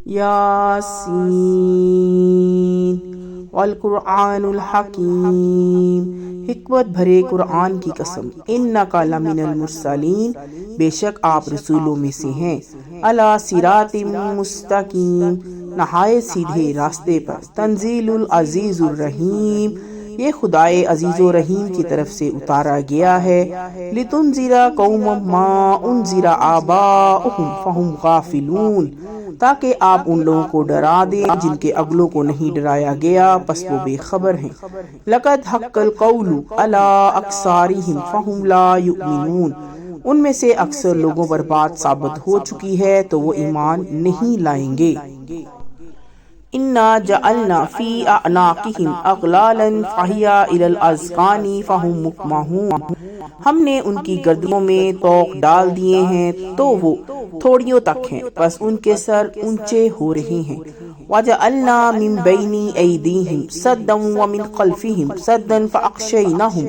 یاسین والقرآن الحکیم، حکمت بھرے قرآن کی قسم، انک لمن المرسلین، بے شک آپ رسولوں میں سے ہیں، علی صراط مستقیم، نہایت سیدھے راستے پر، تنزیل العزیز الرحیم، یہ خدائے عزیز و رحیم کی طرف سے اتارا گیا ہے، لتنذر قوما ما انذر آباؤہم فہم غافلون، تاکہ آپ ان لوگوں کو ڈرا دیں جن کے اگلوں کو نہیں ڈرایا گیا پس وہ بے خبر ہیں، لقد حق القول علی اکثرہم فہم لا یؤمنون، ان میں سے اکثر لوگوں پر بات ثابت ہو چکی ہے تو وہ ایمان نہیں لائیں گے۔ انا جعلنا فی اعناقہم اغلالا فہی الی الاذقان فہم مقمحون، ہم نے ان کی گردنوں میں طوق ڈال دیے ہیں تو وہ تھوڑیوں تک ہیں، بس ان کے سر اونچے ہو رہے ہیں، وجعلنا من بین ایدیہم سدا ومن خلفہم سدا فاغشیناہم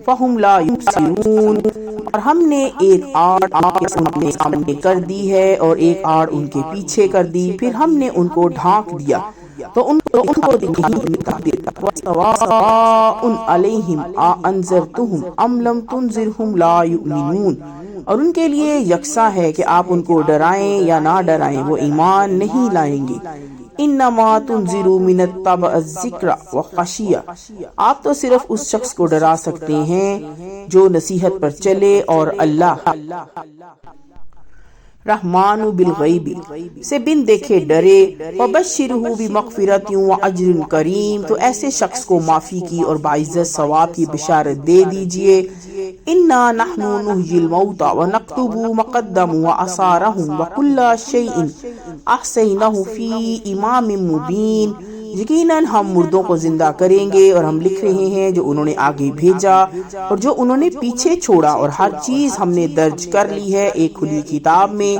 فہم لا یبصرون، اور ہم نے ایک آڑ ان کے سامنے کر دی ہے اور ایک آڑ ان کے پیچھے کر دی، پھر ہم نے ان کو ڈھانک دیا تو ان کو نہیں ملتا دیتا، وَسَوَاءٌ عَلَيْهِمْ أَأَنذَرْتَهُمْ أَمْ لَمْ تُنذِرْهُمْ لَا يُؤْمِنُونَ، اور ان کے لیے یکساں ہے کہ آپ ان کو ڈرائیں یا نہ ڈرائیں وہ ایمان نہیں لائیں گے۔ انما تنذر من اتبع الذکر وخشی، آپ تو صرف اس شخص کو ڈرا سکتے ہیں جو نصیحت پر چلے اور اللہ رحمان بالغیب سے بن دیکھے ڈرے، وبشرہ بمغفرۃ واجر کریم، تو ایسے شخص کو معافی کی اور باعزت ثواب کی بشارت دے دیجئے۔ انا نحن نحیی الموتى ونکتب ما قدموا وآثارهم وکل شیء احصیناہ فی امام مبین، یقیناً ہم مردوں کو زندہ کریں گے اور ہم لکھ رہے ہیں جو انہوں نے آگے بھیجا اور جو انہوں نے پیچھے چھوڑا، اور ہر چیز ہم نے درج کر لی ہے ایک کھلی کتاب میں۔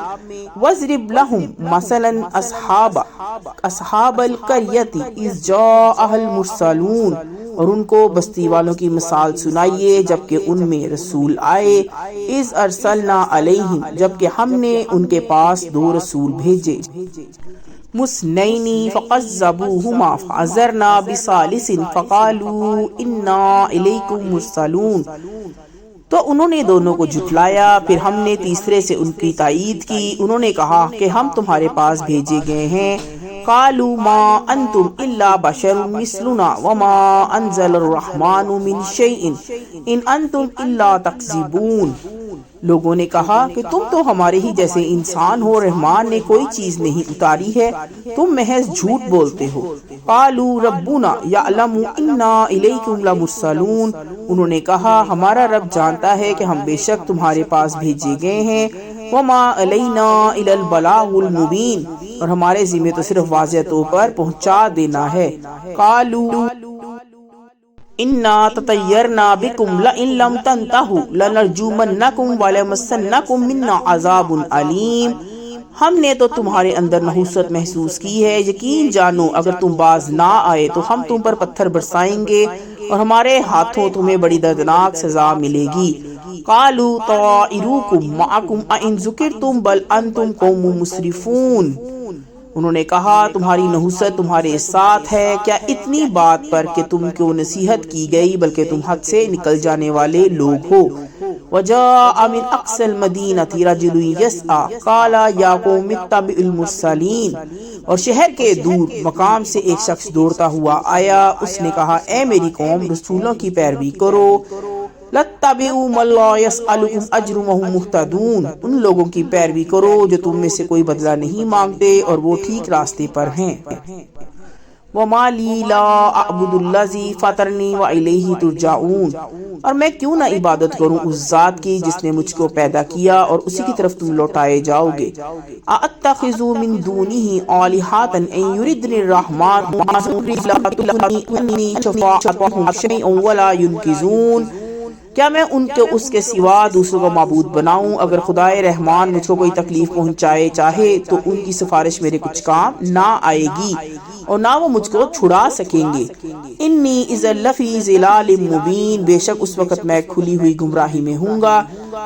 وَاضْرِبْ لَهُمْ مَثَلًا أَصْحَابَ الْقَرْيَةِ إِذْ جَاءَهَا الْمُرْسَلُونَ، اور ان کو بستی والوں کی مثال سنائیے جبکہ ان میں رسول آئے، اِذْ أَرْسَلْنَا عَلَيْهِمْ، جبکہ ہم نے ان کے پاس دو رسول بھیجے، مسنین فقذبوہما فعزرنا بثالث فقالوا انا الیکم مرسلون، تو انہوں نے دونوں کو جھٹلایا، پھر ہم نے تیسرے سے ان کی تائید کی، انہوں نے کہا کہ ہم تمہارے پاس بھیجے گئے ہیں، قالوا ما انتم الا بشر مثلنا وما انزل الرحمن من شیء ان انتم الا تکذبون، لوگوں نے کہا کہ تم تو ہمارے ہی جیسے انسان ہو، رحمان نے کوئی چیز نہیں اتاری ہے، تم محض جھوٹ بولتے ہو۔ قالوا ربنا یعلم انا الیکم لمرسلون، انہوں نے کہا ہمارا رب جانتا ہے کہ ہم بے شک تمہارے پاس بھیجے گئے ہیں، وما علینا الا البلاغ المبین، اور ہمارے ذمہ تو صرف واضح طور پر پہنچا دینا ہے۔ قالوا انا تطیرنا بکم لئن لم تنتہوا لنرجمنکم ولمسنکم منا عذاب علیم، ہم نے تو تمہارے اندر نحوست محسوس کی ہے، یقین جانو اگر تم باز نہ آئے تو ہم تم پر پتھر برسائیں گے اور ہمارے ہاتھوں تمہیں بڑی دردناک سزا ملے گی۔ قالوا طائرکم معکم ان ذکرتم بل انتم قوم مسرفون، انہوں نے کہا تمہاری نحوست تمہارے ساتھ ہے، کیا اتنی بات پر کہ تم کو نصیحت کی گئی بلکہ تم حد سے نکل جانے والے لوگ ہو۔ وجاء من اقصى المدینۃ رجل یسعى قال یا قوم اتبعوا المرسلین، اور شہر کے دور مقام سے ایک شخص دوڑتا ہوا آیا، اس نے کہا اے میری قوم رسولوں کی پیروی کرو، لَاتَّبِعُوا مَن لَّا يَسْأَلُكُمْ أَجْرًا وَهُمْ مُهْتَدُونَ، ان لوگوں کی پیروی کرو جو تم میں سے کوئی بدلہ نہیں مانگتے اور وہ ٹھیک راستے پر ہیں۔ وَمَا لِي لَا أَعْبُدُ الَّذِي فَطَرَنِي وَإِلَيْهِ تُرْجَعُونَ، اور میں کیوں نہ عبادت کروں اس ذات کی جس نے مجھ کو پیدا کیا اور اسی کی طرف تم لوٹائے جاؤ گے۔ أَأَتَّخِذُ مِن دُونِهِ آلِهَةً إِن يُرِدْنِ الرَّحْمَٰنُ بِضُرٍّ لَّا تُغْنِ عَنِّي شَفَاعَتُهُمْ شَيْئًا وَلَا يُنقِذُونِ، کیا میں ان کے اس کے سوا دوسروں کو معبود بناؤں؟ اگر خدائے رحمان مجھ کو کوئی تکلیف پہنچائے چاہے تو ان کی سفارش میرے کچھ کام نہ آئے گی اور نہ وہ مجھ کو چھڑا سکیں گے۔ انی اذا لفی ضلال مبین، بے شک اس وقت میں کھلی ہوئی گمراہی میں ہوں گا۔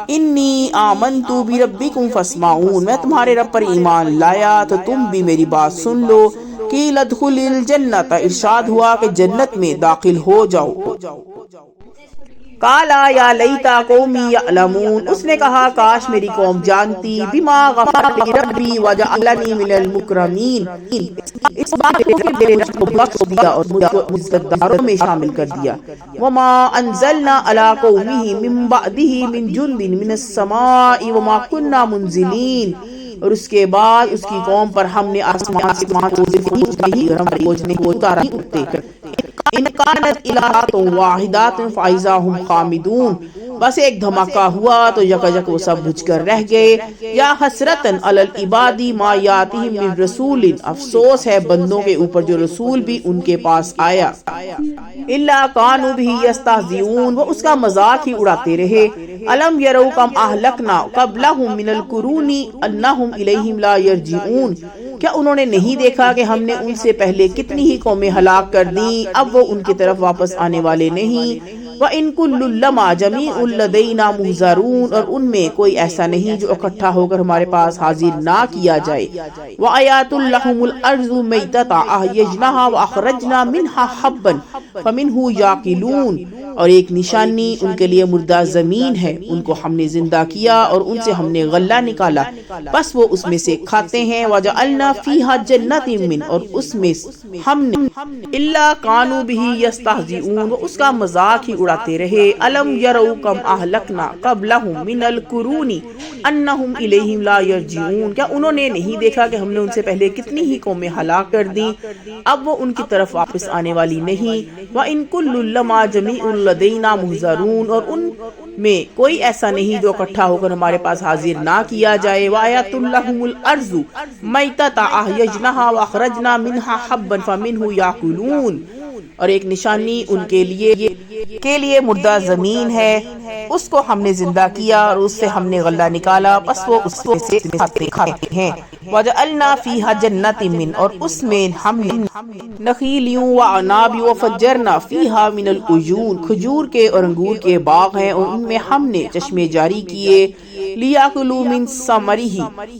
انی آمنت بربکم فاسمعون، میں تمہارے رب پر ایمان لایا تو تم بھی میری بات سن لو۔ قیل ادخل الجنۃ، ارشاد ہوا کہ جنت میں داخل ہو جاؤ۔ قالا یا لیتا قومی یعلمون، اس نے کہا کاش میری قوم جانتی، بما غفر لی ربی وجعلنی من المکرمین، اس بات کو کہ میرے رب کو بخش دیا اور مجھ کو عزتداروں میں شامل کر دیا۔ وما انزلنا علی قومہ من بعدہ من جند من السماء وما كنا منزلین، اور اس کے بعد اس کی قوم پر ہم نے آسمان سے اتارا کرتے۔ ان کانت الہات واحدات فاذا ہم خامدون، بس ایک دھماکہ ہوا تو یکجک وہ سب بجھ کر رہ گئے۔ یا حسرتن علی العباد ما یاتہم من رسول، افسوس ہے بندوں کے اوپر جو رسول بھی ان کے پاس آیا۔ الا کانوا بہ یستہزئون، وہ اس کا مذاق ہی اڑاتے رہے۔ الم یروا کم اہلکنا قبلہم من القرون انہم الیہم لا یرجعون، کیا انہوں نے نہیں دیکھا کہ ہم نے ان سے پہلے کتنی ہی قومیں ہلاک کر دیں، اب وہ ان کی طرف واپس آنے والے نہیں۔ وَإِن كُلٌّ لَّمَّا جَمِيعٌ لَّدَيْنَا مُحْضَرُونَ، اور ان میں کوئی ایسا نہیں جو اکٹھا ہو کر ہمارے پاس حاضر نہ کیا جائے۔ وَآيَاتٌ لَّهُمُ الْأَرْضُ مَيْتَةً أَحْيَيْنَاهَا وَأَخْرَجْنَا مِنْهَا حَبًّا فَمِنْهُ يَأْكُلُونَ، اور ایک نشانی ان کے لیے مردہ زمین ہے، ان کو ہم نے زندہ کیا اور ان سے ہم نے غلہ نکالا، بس وہ اس میں سے کھاتے ہیں۔ وَجَعَلْنَا فِيهَا جَنَّاتٍ مِّن، اور اس میں ہم نے إِلَّا كَانُوا بِهِ يَسْتَهْزِئُونَ، وہ اس کا مذاق ہی اڑاتے رہے۔ الم یروا کم اہلکنا قبلہم من القرون انہم الیہم لا یرجعون، کیا انہوں نے نہیں دیکھا کہ ہم نے ان سے پہلے کتنی ہی قومیں ہلاک کر دیں، اب وہ ان کی طرف واپس آنے والی نہیں۔ وَإِن كُلٌّ لَّمَّا جَمِيعٌ لَّدَيْنَا مُحْضَرُونَ، اور ان میں کوئی ایسا نہیں جو اکٹھا ہو کر ہمارے پاس حاضر نہ کیا جائے۔ وَآيَاتٌ لَّهُمُ الْأَرْضُ مَيْتَةً أَحْيَيْنَاهَا وَأَخْرَجْنَا مِنْهَا حَبًّا فَمِنْهُ يَأْكُلُونَ، اور ایک نشانی ان کے لیے مردہ زمین ہے، اس کو ہم نے زندہ کیا اور اس سے ہم نے غلہ نکالا، بس وہ اس میں سے کھاتے ہیں۔ وَجَعَلْنَا فِيهَا جَنَّاتٍ مِّن، اور اس میں ہم نے نخیلیوں وعناب وفجرنا فِيهَا مِنَ الْعُيُونِ، کھجور کے اور انگور کے باغ ہیں اور ان میں ہم نے چشمے جاری کیے۔ لِيَأْكُلُوا مِن ثَمَرِهِ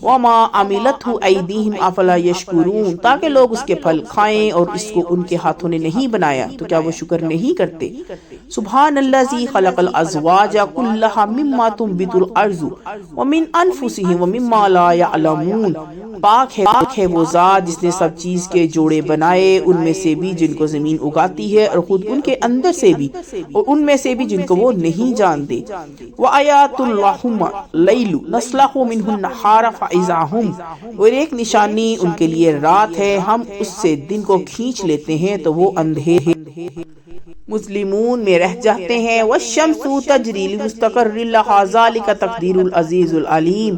وَمَا عَمِلَتْهُ أَيْدِيهِمْ أَفَلَا يَشْكُرُونَ، تاکہ لوگ اس کے پھل کھائیں اور اس کو ان کے ہاتھوں نے نہیں بنایا تو کیا وہ شکر نہیں کرتے۔ سبحان الذی خلق الازواج کلها مما تنبت الارض ومن انفسهم ومما لا يعلمون، پاک ہے وہ ذات جس نے سب چیز کے جوڑے بنائے، ان میں سے بھی جن کو زمین اگاتی ہے اور خود ان کے اندر سے بھی اور ان میں سے بھی جن کو وہ نہیں جانتے۔ وآیات لہم اللیل نسلخ منہ النہار فاذا ہم، اور ایک نشانی ان کے لیے رات ہے، ہم اس سے دن کو کھینچ لیتے ہیں تو وہ اندھیرے مظلمون میں رہ جاتے ہیں۔ والشمس تجری لمستقر لها ذلك تقدیر العزیز العلیم،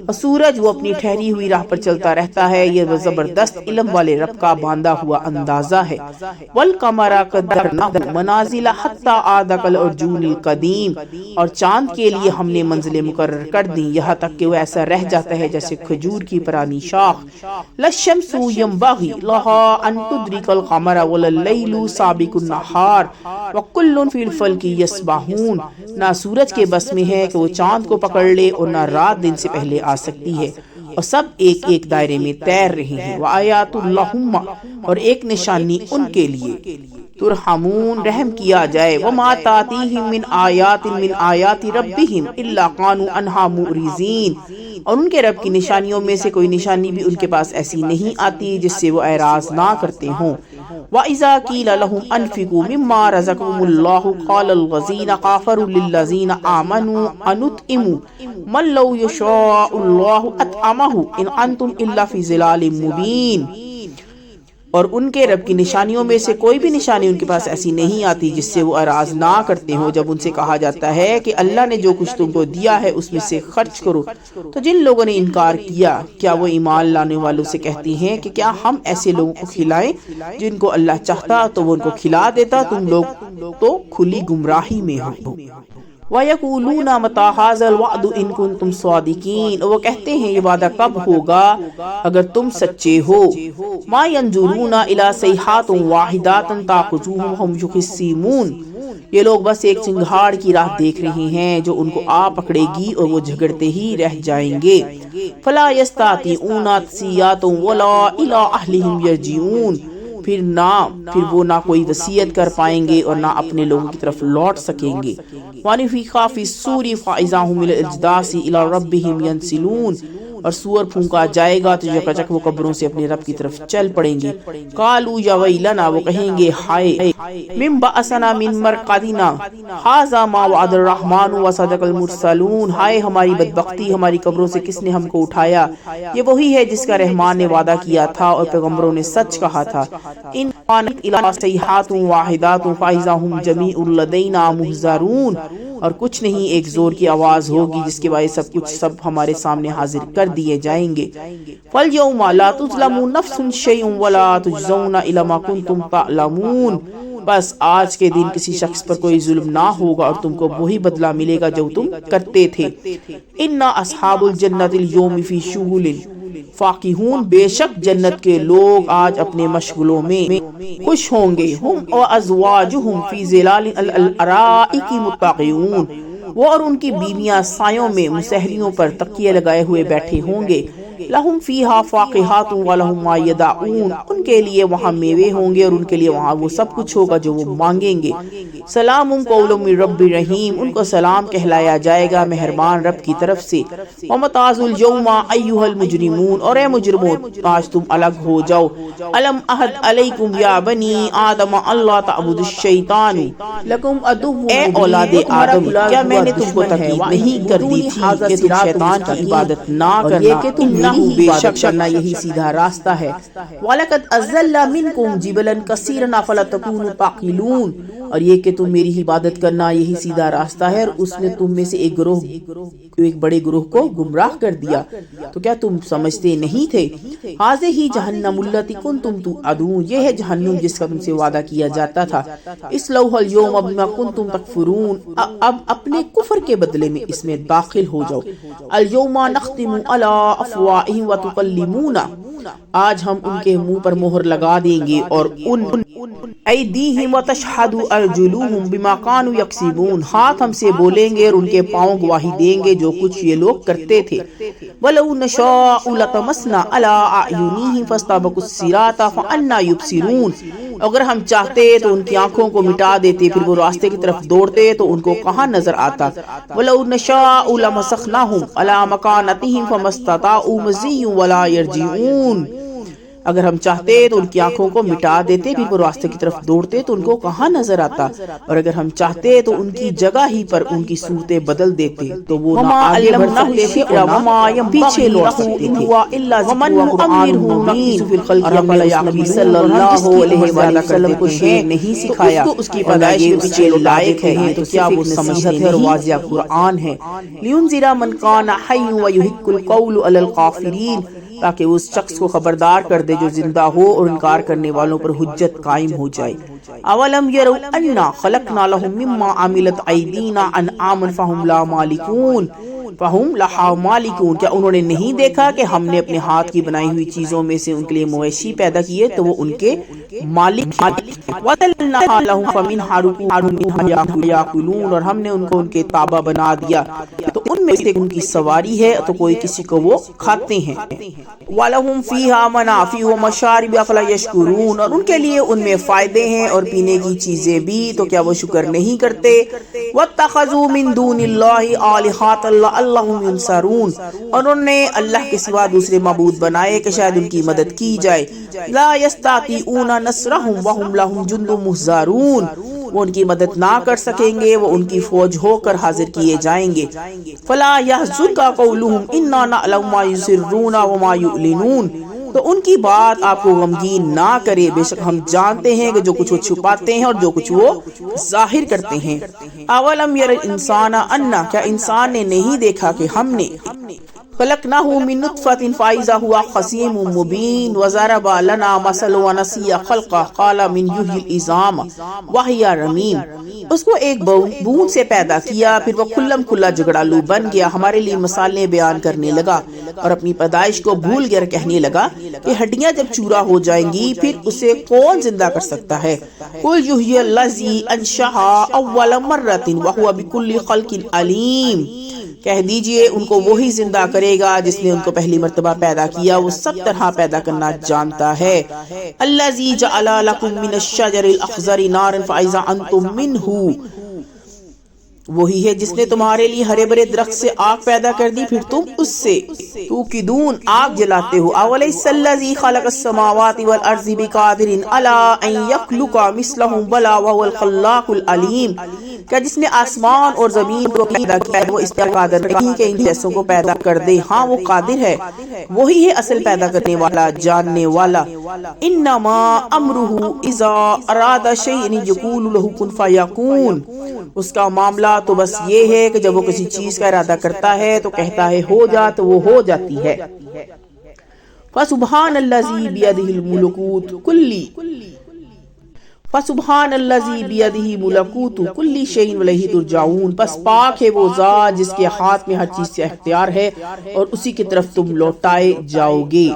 اور سورج وہ اپنی ٹھہری ہوئی راہ پر چلتا رہتا ہے، یہ وہ زبردست علم والے رب کا باندھا ہوا اندازہ ہے۔ والقمر قدرناه منازل حتى عاد كالعرجون القدیم، اور چاند کے لیے ہم نے منزلیں مقرر کر دیں یہاں تک کہ وہ ایسا رہ جاتا ہے جیسے کھجور کی پرانی شاخ۔ للشمس ينبغي لها ان تدرك القمر ولا الليل سابق النهار وَكُلٌّ فِي الْفَلْكِ يَسْبَحُونَ، نہ سورج کے بس میں ہے کہ وہ چاند کو پکڑ لے اور نہ رات دن سے پہلے آ سکتی ہے، اور سب ایک ایک دائرے میں تیر رہے ہیں۔ وَآيَاتُ لَهُمْ، اور ایک نشانی ان کے لیے ترحمون، رحم کیا جائے۔ وَمَا تَأْتِيهِم مِّنْ آيَاتٍ مِّنْ آيَاتِ رَبِّهِمْ إِلَّا كَانُوا عَنْهَا مُعْرِضِينَ، اور ان کے رب کی نشانیوں میں سے کوئی نشانی بھی ان کے پاس ایسی نہیں آتی جس سے وہ اعراض نہ کرتے ہوں۔ وَإِذَا قِيلَ لَهُمْ أَنفِقُوا مِمَّا رَزَقَكُمُ اللَّهُ قَالَ الَّذِينَ كَفَرُوا لِلَّذِينَ آمَنُوا أَنُطْعِمُ مَن لَّوْ يَشَاءُ اللَّهُ أَطْعَمَهُ إِنْ أَنتُمْ إِلَّا فِي ضِلَالٍ مُّبِينٍ، اور ان کے رب کی نشانیوں میں سے کوئی بھی نشانی ان کے پاس ایسی نہیں آتی جس سے وہ اعراض نہ کرتے ہوں۔ جب ان سے کہا جاتا ہے کہ اللہ نے جو کچھ تم کو دیا ہے اس میں سے خرچ کرو، تو جن لوگوں نے انکار کیا کیا وہ ایمان لانے والوں سے کہتی ہیں کہ کیا ہم ایسے لوگوں کو کھلائیں جن کو اللہ چاہتا تو وہ ان کو کھلا دیتا، تم لوگ تو کھلی گمراہی میں ہو۔ وَيَقُولُونَ مَتَى هَٰذَا الْوَعْدُ إِن كُنتُمْ صَادِقِينَ، اور وہ کہتے ہیں یہ وعدہ کب ہوگا اگر تم سچے ہو۔ مَا يَنظُرُونَ إِلَىٰ صَيْحَةٍ وَاحِدَةٍ تَأْخُذُهُمْ وَهُمْ يَخِصِّمُونَ، یہ لوگ بس ایک چنگھاڑ کی راہ دیکھ رہے ہیں جو ان کو آ پکڑے گی اور وہ جھگڑتے ہی رہ جائیں گے۔ فَلَا يَسْتَطِيعُونَ تَصْفِيَةً وَلَا إِلَىٰ أَهْلِهِمْ يَرْجِعُونَ، پھر وہ نہ کوئی وصیت کر پائیں گے اور نہ اپنے لوگوں کی طرف لوٹ سکیں گے۔ وَنُفِخَ فِي الصُّورِ فَإِذَا هُمْ مِنَ الْأَجْدَاثِ إِلَىٰ رَبِّهِمْ يَنسِلُونَ، اور سور پھونکا جائے گا تو یکجک وہ قبروں سے اپنے رب کی طرف چل پڑیں گے۔ قالوا یا ویلنا، وہ کہیں گے ہائے، من بعثنا من مرقدنا ھذا ما وعد الرحمن وصدق المرسلون، ہائے ہماری بدبختی، ہماری قبروں سے کس نے ہم کو اٹھایا، یہ وہی ہے جس کا رحمان نے وعدہ کیا تھا اور پیغمبروں نے سچ کہا تھا۔ ان كانت الا صيحات واحدات فاذا هم جميع لدينا محضرون، اور کچھ نہیں ایک زور کی آواز ہوگی جس کے باعث سب ہمارے سامنے حاضر کر دیے جائیں گے۔ فَالْيَوْمَ لَا تُظْلَمُ نَفْسٌ شَيْئًا وَلَا تُجْزَوْنَ إِلَّا مَا كُنتُمْ تَعْلَمُونَ، بس آج کے دن کسی شخص پر کوئی ظلم نہ ہوگا اور تم کو وہی بدلہ ملے گا جو تم کرتے تھے۔ إِنَّ أَصْحَابُ الْجَنَّةِ الْيَوْمِ فِي شُغُلٍ فاقہون، بے شک جنت کے لوگ آج اپنے مشغلوں میں خوش ہوں گے۔ ہم وازواجہم فی ظلال الارائک متقیون، وہ اور ان کی بیویاں سایوں میں مسہریوں پر تکیے لگائے ہوئے بیٹھے ہوں گے۔ لہم فیہا فاقہات ولہم ما یدعون، ان کے لیے وہاں میوے ہوں گے اور ان کے لیے وہاں وہ سب کچھ ہوگا جو وہ مانگیں گے۔ سلام قول من رب رحیم، ان کو سلام کہلایا جائے گا مہربان رب کی طرف سے۔ ومتازوا اليوم ایھا المجرمون، اور اے مجرموں آج تم الگ ہو جاؤ۔ الم عہد علیکم یا بنی آدم اللہ تعبدوا الشیطان لکم عدو، اے اولاد آدم کیا میں نے تم کو تکلیف نہیں کر دی تھی کہ تم شیطان کی عبادت نہ کرنا، بے شک کرنا یہی سیدھا راستہ ہے۔ وَلَقَدْ أَضَلَّ مِنْكُمْ جِبَلًا كَثِيرًا أَفَلَا تَكُونُوا تَعْقِلُونَ، اور یہ کہ تم میری عبادت کرنا یہی سیدھا راستہ ہے، اور اس نے تم میں سے ایک بڑے گروہ کو گمراہ کر دیا، تو کیا تم سمجھتے نہیں تھے؟ هَٰذِهِ جَهَنَّمُ الَّتِي كُنتُمْ تُوعَدُونَ، یہ ہے جہنم جس کا تم سے وعدہ کیا جاتا تھا۔ اصلوها اليوم بما كنتم تكفرون، اب اپنے کفر کے بدلے میں اس میں داخل ہو جاؤ۔ اليوم نختم على افواہہم وتکلمونا، آج ہم ان کے منہ پر مہر لگا دیں گے اور ایدیہم وتشہد ارجلہم بما كانوا یکسبون، ہاتھ ہم سے بولیں گے اور ان کے پاؤں گواہی دیں گے جو کچھ یہ لوگ کرتے تھے۔ وَلَوْ نَشَاءُ لَطَمَسْنَا عَلَىٰ أَعْيُنِهِمْ فَاسْتَبَقُوا الصِّرَاطَ فَأَنَّىٰ يُبْصِرُونَ، اگر ہم چاہتے تو ان کی آنکھوں کو مٹا دیتے، پھر وہ راستے کی طرف دوڑتے تو ان کو کہاں نظر آتا۔ وَلَوْ نَشَاءُ لَمَسَخْنَاهُمْ عَلَىٰ مَكَانَتِهِمْ فَمَا اسْتَطَاعُوا مَضِيًّا وَلَا يَرْجِعُونَ، اگر ہم چاہتے تو ان کی آنکھوں کو مٹا دیتے، پھر وہ راستے کی طرف دوڑتے تو ان کو کہاں نظر آتا، اور اگر ہم چاہتے تو ان کی جگہ ہی پر ان کی صورتیں بدل دیتے تو وہ نہ آگے بڑھ سکتے تھے اور نہ پیچھے لوٹ سکتے تھے۔ وَمَن نُعَمِّرْهُ نَنكِسْهُ فِي الْخَلْقِ أَفَلَا يَعْقِلُونَ، صلی اللہ علیہ وسلم کو شعر نہیں سکھایا تو اس کی پیدائش کے پیچھے لائق ہے تو کیا وہ سمجھتے ہیں؟ اور واضح قرآن ہے۔ لِيُنذِرَ مَن كَانَ حَيًّا وَيُحِقَّ الْقَوْلُ عَلَى الْكَافِرِينَ، تاکہ اس شخص کو خبردار کر دے جو زندہ ہو اور انکار کرنے والوں پر حجت قائم ہو جائے۔ اولم یروا انا خلقنا لهم مما عملت ایدینا انعاما فهم لها مالکون، کیا انہوں نے نہیں دیکھا کہ ہم نے اپنے ہاتھ کی بنائی ہوئی چیزوں میں سے ان کے لیے مویشی پیدا کیے تو وہ ان کے مالک ہیں۔ وَذَلَّلْنَاهَا لَهُمْ فَمِنْهَا رُكُوبُهُمْ وَمِنْهَا يَأْكُلُونَ، اور ہم نے ان کو ان کے تابع بنا دیا تو ان میں سے ان کی سواری ہے تو کوئی کسی کو وہ کھاتے ہیں۔ وَلَهُمْ فِيهَا مَنَافِعُ وَمَشَارِبُ أَفَلَا يَشْكُرُونَ، اور ان کے لیے ان میں فائدے ہیں اور پینے کی چیزیں بھی، تو کیا وہ شکر نہیں کرتے؟ وَاتَّخَذُوا مِن دُونِ اللَّهِ آلِهَةً لَعَلَّهُمْ يُنصَرُونَ، اور انہوں نے اللہ کے سوا دوسرے معبود بنائے کہ شاید ان کی مدد کی جائے۔ لَا يَسْتَطِيعُونَ نَصْرَهُمْ وَهُمْ لَهُمْ جُندٌ مُحْضَرُونَ، وہ ان کی مدد نہ کر سکیں گے، وہ ان کی فوج ہو کر حاضر کیے جائیں گے۔ فَلَا يَحْزُنْكَ قَوْلُهُمْ إِنَّا نَعْلَمُ مَا يُسِرُّونَ وَمَا يُعْلِنُونَ، تو ان کی بات آپ کو غمگین نہ کرے، بے شک ہم جانتے ہیں کہ جو کچھ وہ چھپاتے ہیں اور جو کچھ وہ ظاہر کرتے ہیں۔ اولم یر الانسان انا، کیا انسان نے نہیں دیکھا کہ ہم نے خلقناه من نطفة فإذا هو خصيم مبين وضرب لنا مثلا ونسي خلقه قال من يحيي العظام وهي رميم. اس کو ایک بوند سے پیدا کیا، پھر وہ کھلم کھلا جگڑالو بن گیا، ہمارے لیے مثالیں بیان کرنے لگا اور اپنی پیدائش کو بھول کر کہنے لگا کہ ہڈیاں جب چورا ہو جائیں گی پھر اسے کون زندہ کر سکتا ہے؟ قل یحیی الذی انشأها اول مرۃ وہو بکل خلق علیم. کہہ دیجئے ان کو وہی زندہ کرے گا جس نے ان کو پہلی مرتبہ پیدا کیا، وہ سب طرح پیدا کرنا جانتا ہے. الذی جعل لکم من الشجر الاخضر نارا فاذا انتم منہ، وہی ہے جس نے تمہارے لیے ہرے بھرے درخت سے آگ پیدا کر دی پھر تم اس سے توقدون آگ جلاتے ہو. اولیس الذی خلق السماوات والارض بقادر علی ان یخلق مثلهم بلی وهو الخلاق العلیم. کیا جس نے آسمان اور زمین کو پیدا کیا ہے وہ اس پر قادر نہیں کہ ان جیسوں کو پیدا کر دے؟ ہاں وہ قادر ہے، وہی ہے اصل پیدا کرنے والا، جاننے والا. انما امرہ اذا اراد شیئا یقول له کن فیکون. اس کا معاملہ تو بس یہ ہے کہ جب وہ کسی چیز کا ارادہ کرتا ہے تو کہتا ہے ہو جا تو وہ ہو جاتی ہے. فسبحان الذی بیدہ الملکوت کلی فسبحان الذی بیدہ ملکوت کل شیء والیہ ترجعون. پس پاک ہے وہ ذات جس کے ہاتھ میں ہر چیز سے اختیار ہے اور اسی کی طرف تم لوٹائے جاؤ گے.